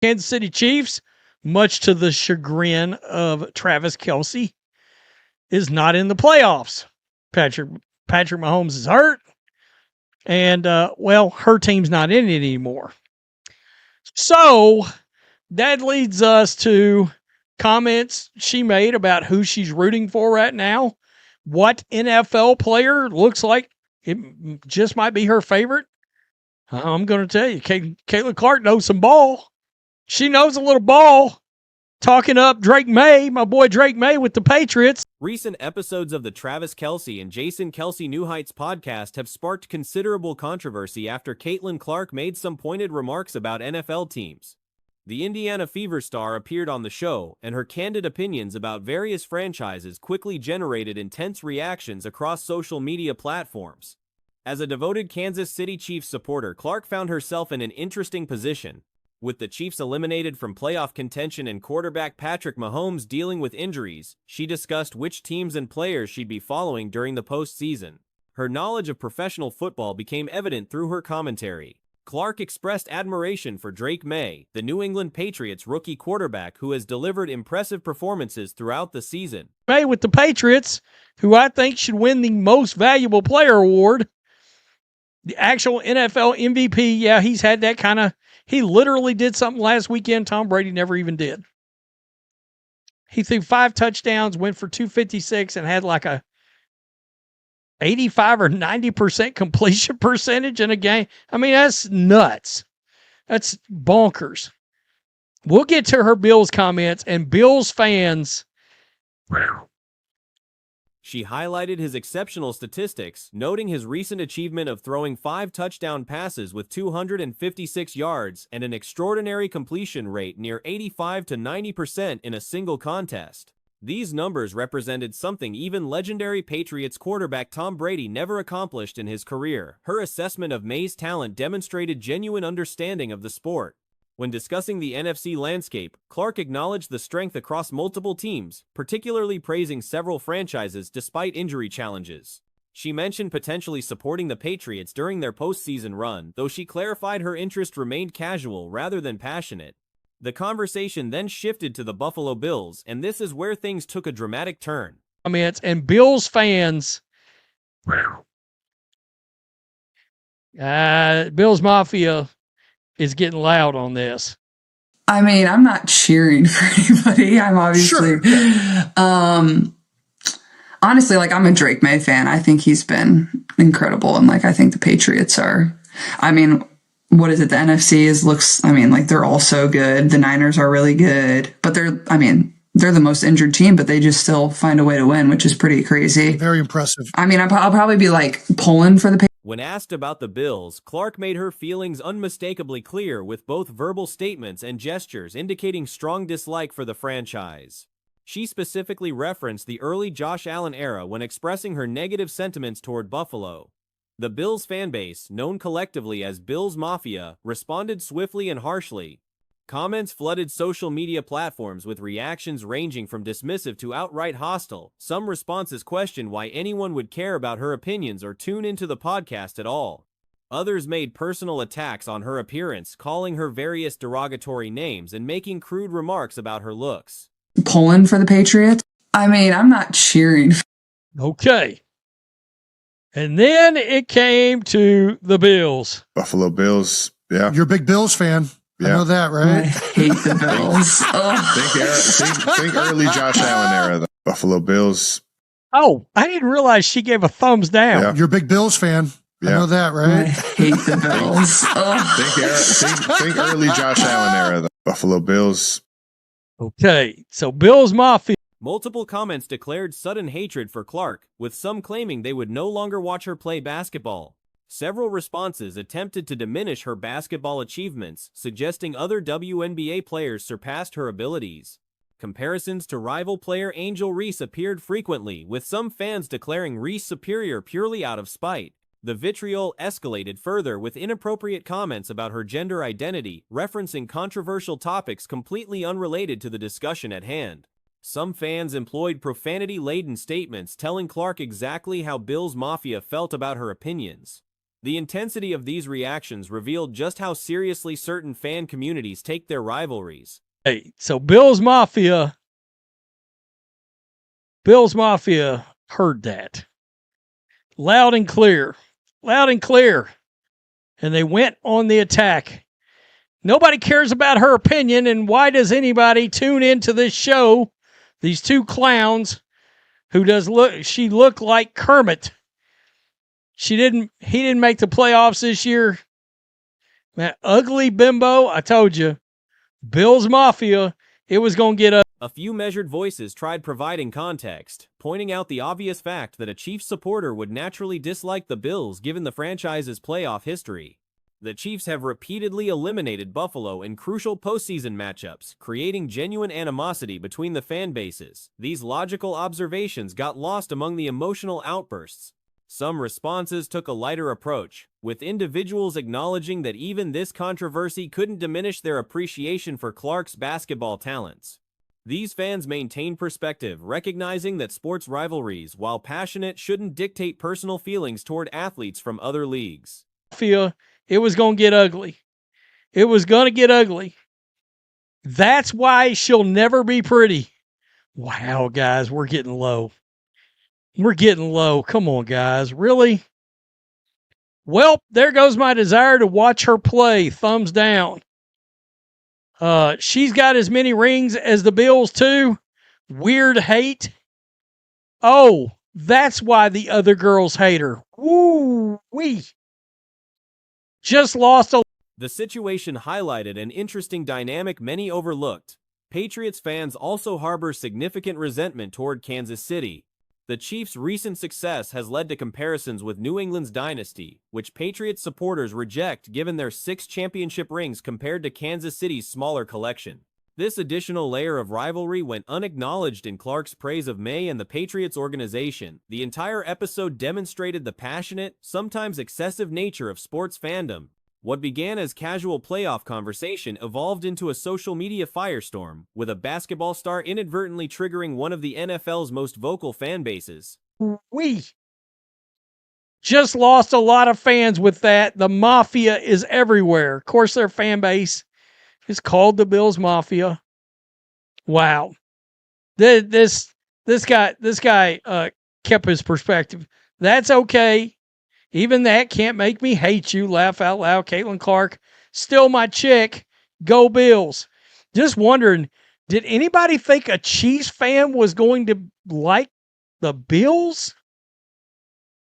Kansas City Chiefs, much to the chagrin of Travis Kelce, is not in the playoffs. Patrick Mahomes is hurt, and her team's not in it anymore. So that leads us to comments she made about who she's rooting for right now. What NFL player looks like it just might be her favorite? I'm going to tell you, Caitlin Clark knows some ball. She knows a little ball. Talking up Drake May, my boy Drake May with the Patriots. Recent episodes of the Travis Kelce and Jason Kelce New Heights podcast have sparked considerable controversy after Caitlin Clark made some pointed remarks about NFL teams. The Indiana Fever star appeared on the show, and her candid opinions about various franchises quickly generated intense reactions across social media platforms. As a devoted Kansas City Chiefs supporter, Clark found herself in an interesting position. With the Chiefs eliminated from playoff contention and quarterback Patrick Mahomes dealing with injuries, she discussed which teams and players she'd be following during the postseason. Her knowledge of professional football became evident through her commentary. Clark expressed admiration for Drake May, the New England Patriots rookie quarterback who has delivered impressive performances throughout the season. May with the Patriots, who I think should win the Most Valuable Player award. The actual NFL MVP, yeah, he's had that kind of, he literally did something last weekend Tom Brady never even did. He threw 5 touchdowns, went for 256, and had like a 85 or 90% completion percentage in a game. I mean, that's nuts. That's bonkers. We'll get to her Bills comments, and Bills fans. She highlighted his exceptional statistics, noting his recent achievement of throwing 5 touchdown passes with 256 yards and an extraordinary completion rate near 85 to 90% in a single contest. These numbers represented something even legendary Patriots quarterback Tom Brady never accomplished in his career. Her assessment of May's talent demonstrated genuine understanding of the sport. When discussing the NFC landscape, Clark acknowledged the strength across multiple teams, particularly praising several franchises despite injury challenges. She mentioned potentially supporting the Patriots during their postseason run, though she clarified her interest remained casual rather than passionate. The conversation then shifted to the Buffalo Bills, and this is where things took a dramatic turn. Comments and Bills fans. Bills Mafia is getting loud on this. I mean, I'm not cheering for anybody. I'm obviously, honestly, like, I'm a Drake May fan. I think he's been incredible. And like, I think the Patriots are, I mean, what is it? The NFC like they're all so good. The Niners are really good, but they're the most injured team, but they just still find a way to win, which is pretty crazy. Very impressive. I mean, I'll probably be like pulling for the Patriots. When asked about the Bills, Clark made her feelings unmistakably clear with both verbal statements and gestures indicating strong dislike for the franchise. She specifically referenced the early Josh Allen era when expressing her negative sentiments toward Buffalo. The Bills fanbase, known collectively as Bills Mafia, responded swiftly and harshly. Comments flooded social media platforms with reactions ranging from dismissive to outright hostile. Some responses questioned why anyone would care about her opinions or tune into the podcast at all. Others made personal attacks on her appearance, calling her various derogatory names and making crude remarks about her looks. Pulling for the Patriots? I mean, I'm not cheering. Okay. And then it came to the Bills. Buffalo Bills, yeah. You're a big Bills fan. Yeah. I know that, right? I hate the Bills. think early Josh Allen era, though. Buffalo Bills. Oh, I didn't realize she gave a thumbs down. Yeah. You're a big Bills fan. Yeah. I know that, right? I hate the Bills. think early Josh Allen era, though. Buffalo Bills. Okay, so Bills Mafia. Multiple comments declared sudden hatred for Clark, with some claiming they would no longer watch her play basketball. Several responses attempted to diminish her basketball achievements, suggesting other WNBA players surpassed her abilities. Comparisons to rival player Angel Reese appeared frequently, with some fans declaring Reese superior purely out of spite. The vitriol escalated further with inappropriate comments about her gender identity, referencing controversial topics completely unrelated to the discussion at hand. Some fans employed profanity-laden statements telling Clark exactly how Bills Mafia felt about her opinions. The intensity of these reactions revealed just how seriously certain fan communities take their rivalries. Hey, so Bills Mafia heard that loud and clear, and they went on the attack. Nobody cares about her opinion, and why does anybody tune into this show? These two clowns she looked like Kermit. He didn't make the playoffs this year. That ugly bimbo, I told you. Bills Mafia, it was going to get up. A few measured voices tried providing context, pointing out the obvious fact that a Chiefs supporter would naturally dislike the Bills given the franchise's playoff history. The Chiefs have repeatedly eliminated Buffalo in crucial postseason matchups, creating genuine animosity between the fan bases. These logical observations got lost among the emotional outbursts. Some responses took a lighter approach, with individuals acknowledging that even this controversy couldn't diminish their appreciation for Clark's basketball talents. These fans maintain perspective, recognizing that sports rivalries, while passionate, shouldn't dictate personal feelings toward athletes from other leagues. It was going to get ugly. It was going to get ugly. That's why she'll never be pretty. Wow, guys, we're getting low. We're getting low. Come on, guys. Really? Well, there goes my desire to watch her play. Thumbs down. She's got as many rings as the Bills, too. Weird hate. Oh, that's why the other girls hate her. Woo-wee. Just lost a... The situation highlighted an interesting dynamic many overlooked. Patriots fans also harbor significant resentment toward Kansas City. The Chiefs' recent success has led to comparisons with New England's dynasty, which Patriots supporters reject given their 6 championship rings compared to Kansas City's smaller collection. This additional layer of rivalry went unacknowledged in Clark's praise of May and the Patriots organization. The entire episode demonstrated the passionate, sometimes excessive nature of sports fandom. What began as casual playoff conversation evolved into a social media firestorm, with a basketball star inadvertently triggering one of the NFL's most vocal fan bases. We just lost a lot of fans with that. The Mafia is everywhere. Of course, their fan base is called the Bills Mafia. Wow. This guy kept his perspective. That's okay. Even that can't make me hate you. Laugh out loud. Caitlin Clark, still my chick. Go Bills. Just wondering, did anybody think a Chiefs fan was going to like the Bills?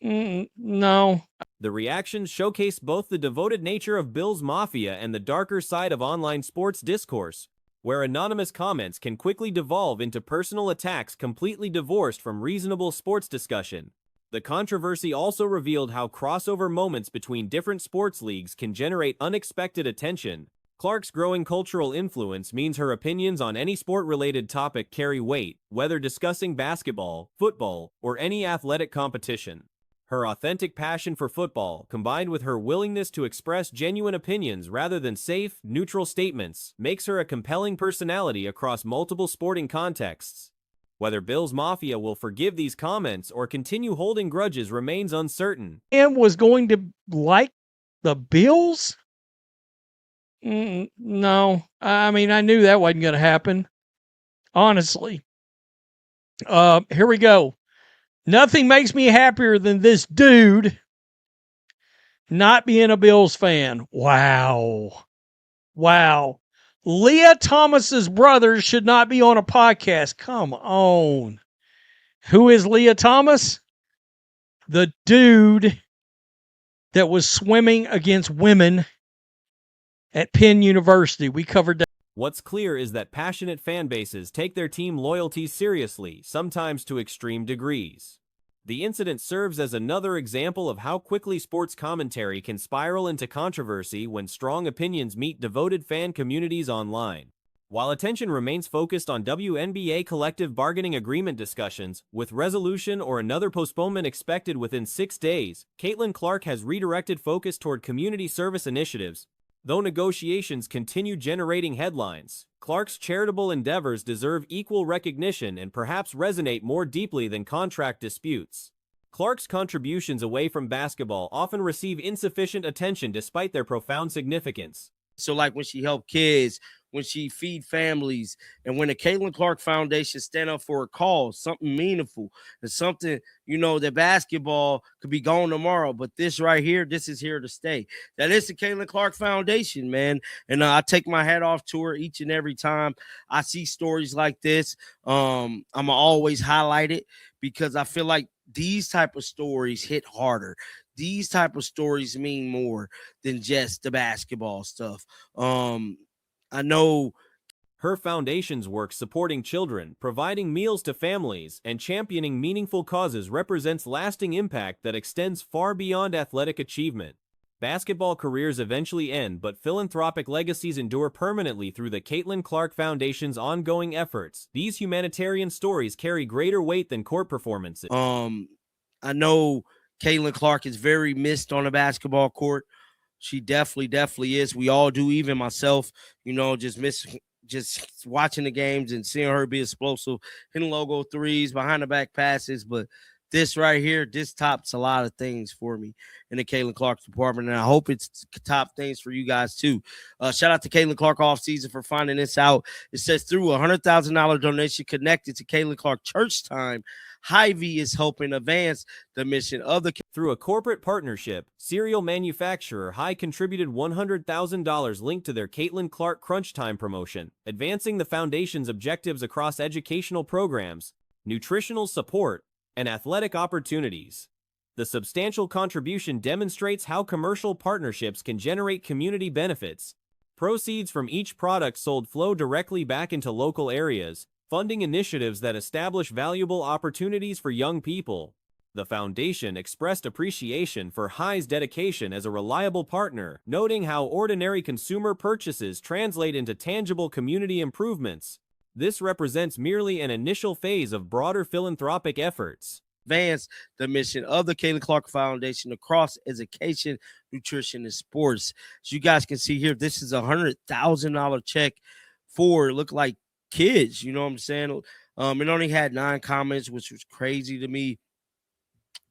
No. The reactions showcased both the devoted nature of Bills Mafia and the darker side of online sports discourse, where anonymous comments can quickly devolve into personal attacks completely divorced from reasonable sports discussion. The controversy also revealed how crossover moments between different sports leagues can generate unexpected attention. Clark's growing cultural influence means her opinions on any sport-related topic carry weight, whether discussing basketball, football, or any athletic competition. Her authentic passion for football, combined with her willingness to express genuine opinions rather than safe, neutral statements, makes her a compelling personality across multiple sporting contexts. Whether Bills Mafia will forgive these comments or continue holding grudges remains uncertain. And was going to like the Bills? No. I mean, I knew that wasn't going to happen. Honestly. Here we go. Nothing makes me happier than this dude not being a Bills fan. Wow. Leah Thomas's brother should not be on a podcast. Come on. Who is Leah Thomas? The dude that was swimming against women at Penn University. We covered that. What's clear is that passionate fan bases take their team loyalty seriously, sometimes to extreme degrees. The incident serves as another example of how quickly sports commentary can spiral into controversy when strong opinions meet devoted fan communities online. While attention remains focused on WNBA collective bargaining agreement discussions, with resolution or another postponement expected within 6 days, Caitlin Clark has redirected focus toward community service initiatives. Though negotiations continue generating headlines, Clark's charitable endeavors deserve equal recognition and perhaps resonate more deeply than contract disputes. Clark's contributions away from basketball often receive insufficient attention despite their profound significance. So like when she helped kids, when she feed families, and when the Caitlin Clark Foundation stand up for a cause, something meaningful and something, that basketball could be gone tomorrow, but this right here, this is here to stay. That is the Caitlin Clark Foundation, man. And I take my hat off to her each and every time I see stories like this. I'm always highlight it because I feel like these type of stories hit harder. These type of stories mean more than just the basketball stuff. I know her foundation's work supporting children, providing meals to families, and championing meaningful causes represents lasting impact that extends far beyond athletic achievement. Basketball careers eventually end, but philanthropic legacies endure permanently through the Caitlin Clark Foundation's ongoing efforts. These humanitarian stories carry greater weight than court performances. I know Caitlin Clark is very missed on a basketball court. She definitely is. We all do, even myself, just watching the games and seeing her be explosive, hitting logo threes, behind the back passes. But this right here, this tops a lot of things for me in the Caitlin Clark department, and I hope it's top things for you guys too. Shout out to Caitlin Clark Offseason for finding this out. It says through a $100,000 donation connected to Caitlin Clark Church Time, Hy-Vee is helping advance the mission of the. Through a corporate partnership, cereal manufacturer Hy contributed $100,000 linked to their Caitlin Clark Crunch Time promotion, advancing the foundation's objectives across educational programs, nutritional support, and athletic opportunities. The substantial contribution demonstrates how commercial partnerships can generate community benefits. Proceeds from each product sold flow directly back into local areas, funding initiatives that establish valuable opportunities for young people. The foundation expressed appreciation for Hy's dedication as a reliable partner, noting how ordinary consumer purchases translate into tangible community improvements. This represents merely an initial phase of broader philanthropic efforts. Advance the mission of the Caitlin Clark Foundation across education, nutrition, and sports. As you guys can see here, this is a $100,000 check for look like kids. You know what I'm saying? It only had 9 comments, which was crazy to me.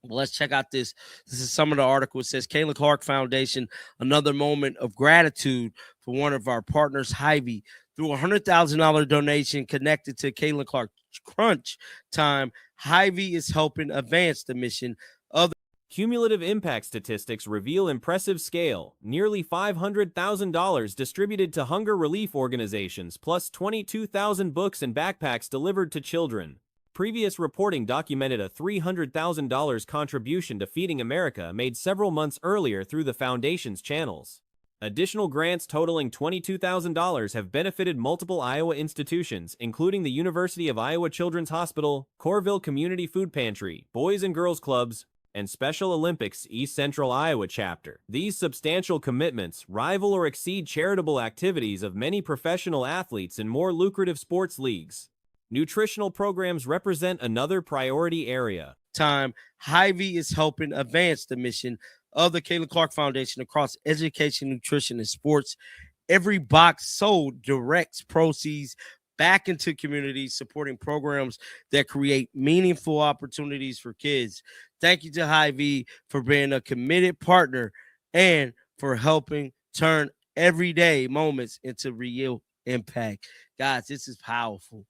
Well, let's check out this. This is some of the article. It says Caitlin Clark Foundation, another moment of gratitude for one of our partners, Hy-Vee. Through a $100,000 donation connected to Caitlin Clark Crunch Time, Hy-Vee is helping advance the mission of the. Cumulative impact statistics reveal impressive scale, nearly $500,000 distributed to hunger relief organizations, plus 22,000 books and backpacks delivered to children. Previous reporting documented a $300,000 contribution to Feeding America made several months earlier through the foundation's channels. Additional grants totaling $22,000 have benefited multiple Iowa institutions, including the University of Iowa Children's Hospital, Corville Community Food Pantry, Boys and Girls Clubs, and Special Olympics East Central Iowa chapter. These substantial commitments rival or exceed charitable activities of many professional athletes in more lucrative sports leagues. Nutritional programs represent another priority area. Time, Hy-Vee is helping advance the mission of the Caitlin Clark Foundation across education, nutrition, and sports. Every box sold directs proceeds back into communities, supporting programs that create meaningful opportunities for kids. Thank you to Hy-Vee for being a committed partner and for helping turn everyday moments into real impact. Guys, this is powerful.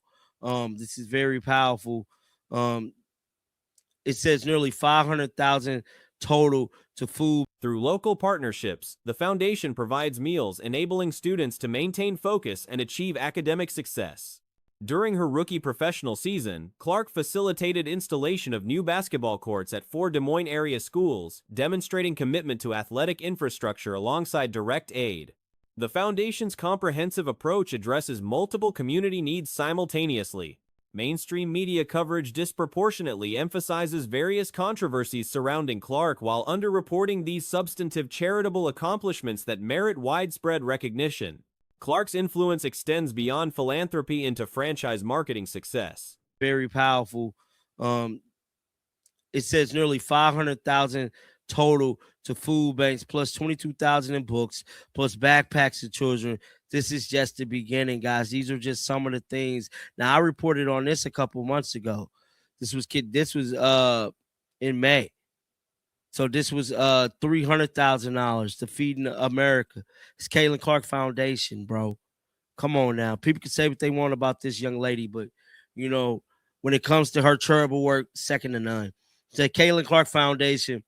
This is very powerful. It says nearly 500,000 total to food. Through local partnerships, the foundation provides meals, enabling students to maintain focus and achieve academic success. During her rookie professional season, Clark facilitated installation of new basketball courts at 4 Des Moines area schools, demonstrating commitment to athletic infrastructure alongside direct aid. The foundation's comprehensive approach addresses multiple community needs simultaneously. Mainstream media coverage disproportionately emphasizes various controversies surrounding Clark while underreporting these substantive charitable accomplishments that merit widespread recognition. Clark's influence extends beyond philanthropy into franchise marketing success. Very powerful. It says nearly 500,000 total to food banks, plus 22,000 in books, plus backpacks to children. This is just the beginning, guys. These are just some of the things. Now, I reported on this a couple months ago. This was in May. So this was $300,000 to Feeding America. It's Caitlin Clark Foundation, bro. Come on now. People can say what they want about this young lady, but you know, when it comes to her charitable work, second to none. The Caitlin Clark Foundation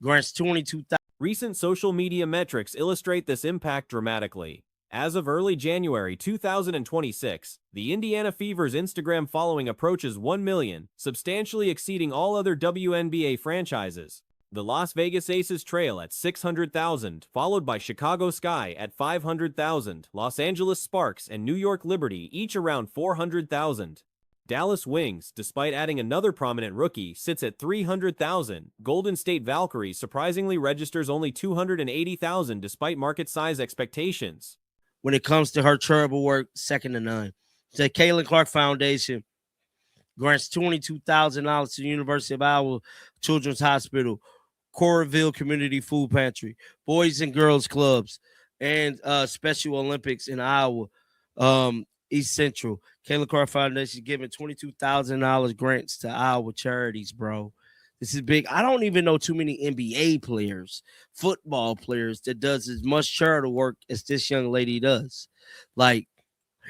grants 22,000. Recent social media metrics illustrate this impact dramatically. As of early January 2026, the Indiana Fever's Instagram following approaches 1 million, substantially exceeding all other WNBA franchises. The Las Vegas Aces trail at 600,000, followed by Chicago Sky at 500,000, Los Angeles Sparks and New York Liberty each around 400,000. Dallas Wings, despite adding another prominent rookie, sits at 300,000. Golden State Valkyries surprisingly registers only 280,000 despite market size expectations. When it comes to her charitable work, second to none. The Caitlin Clark Foundation grants $22,000 to the University of Iowa Children's Hospital, Coralville Community Food Pantry, Boys and Girls Clubs, and Special Olympics in Iowa, East Central. Caitlin Clark Foundation is giving $22,000 grants to Iowa charities, bro. This is big. I don't even know too many NBA players, football players that does as much charitable work as this young lady does. Like,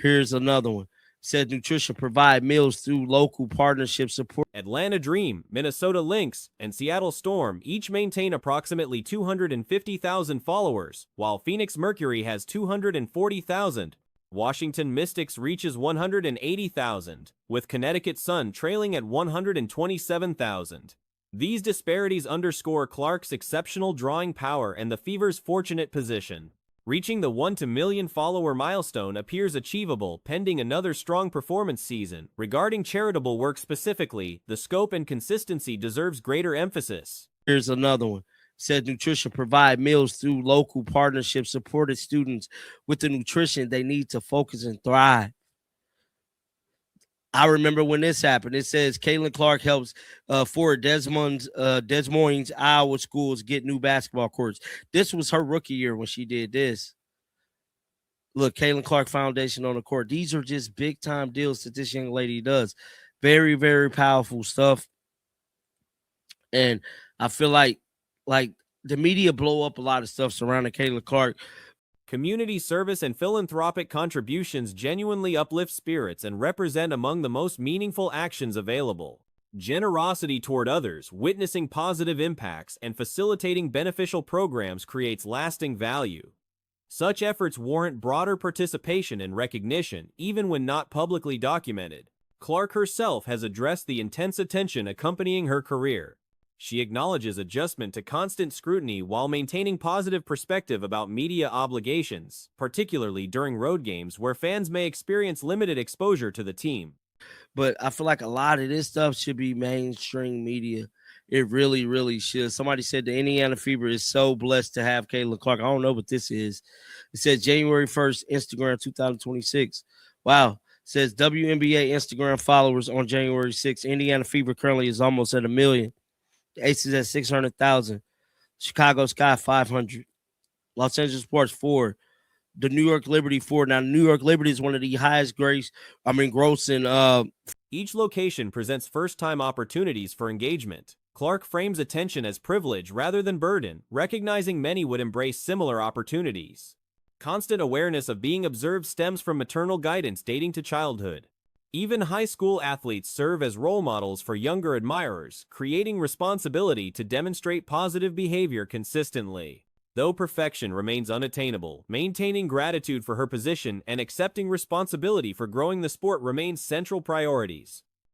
here's another one. Said nutrition provide meals through local partnership support. Atlanta Dream, Minnesota Lynx, and Seattle Storm each maintain approximately 250,000 followers, while Phoenix Mercury has 240,000. Washington Mystics reaches 180,000, with Connecticut Sun trailing at 127,000. These disparities underscore Clark's exceptional drawing power and the Fever's fortunate position. Reaching the 1 million follower milestone appears achievable pending another strong performance season. Regarding charitable work specifically, the scope and consistency deserves greater emphasis. Here's another one. Said nutrition provide meals through local partnerships supported students with the nutrition they need to focus and thrive. I remember when this happened. It says Caitlin Clark helps four Des Moines, Iowa schools get new basketball courts. This was her rookie year when she did this. Look, Caitlin Clark Foundation on the court. These are just big time deals that this young lady does. Very, very powerful stuff. And I feel like the media blow up a lot of stuff surrounding Caitlin Clark. Community service and philanthropic contributions genuinely uplift spirits and represent among the most meaningful actions available. Generosity toward others, witnessing positive impacts, and facilitating beneficial programs creates lasting value. Such efforts warrant broader participation and recognition, even when not publicly documented. Clark herself has addressed the intense attention accompanying her career. She acknowledges adjustment to constant scrutiny while maintaining positive perspective about media obligations, particularly during road games where fans may experience limited exposure to the team. But I feel like a lot of this stuff should be mainstream media. It really, really should. Somebody said the Indiana Fever is so blessed to have Caitlin Clark. I don't know what this is. It says January 1st, Instagram 2026. Wow. It says WNBA Instagram followers on January 6th. Indiana Fever currently is almost at 1 million. The Aces at 600,000. Chicago Sky 500. Los Angeles Sports 4. The New York Liberty 4. Now, New York Liberty is one of the highest grossing. Each location presents first-time opportunities for engagement. Clark frames attention as privilege rather than burden, recognizing many would embrace similar opportunities. Constant awareness of being observed stems from maternal guidance dating to childhood. Even high school athletes serve as role models for younger admirers, creating responsibility to demonstrate positive behavior consistently. Though perfection remains unattainable, maintaining gratitude for her position and accepting responsibility for growing the sport remains central priorities.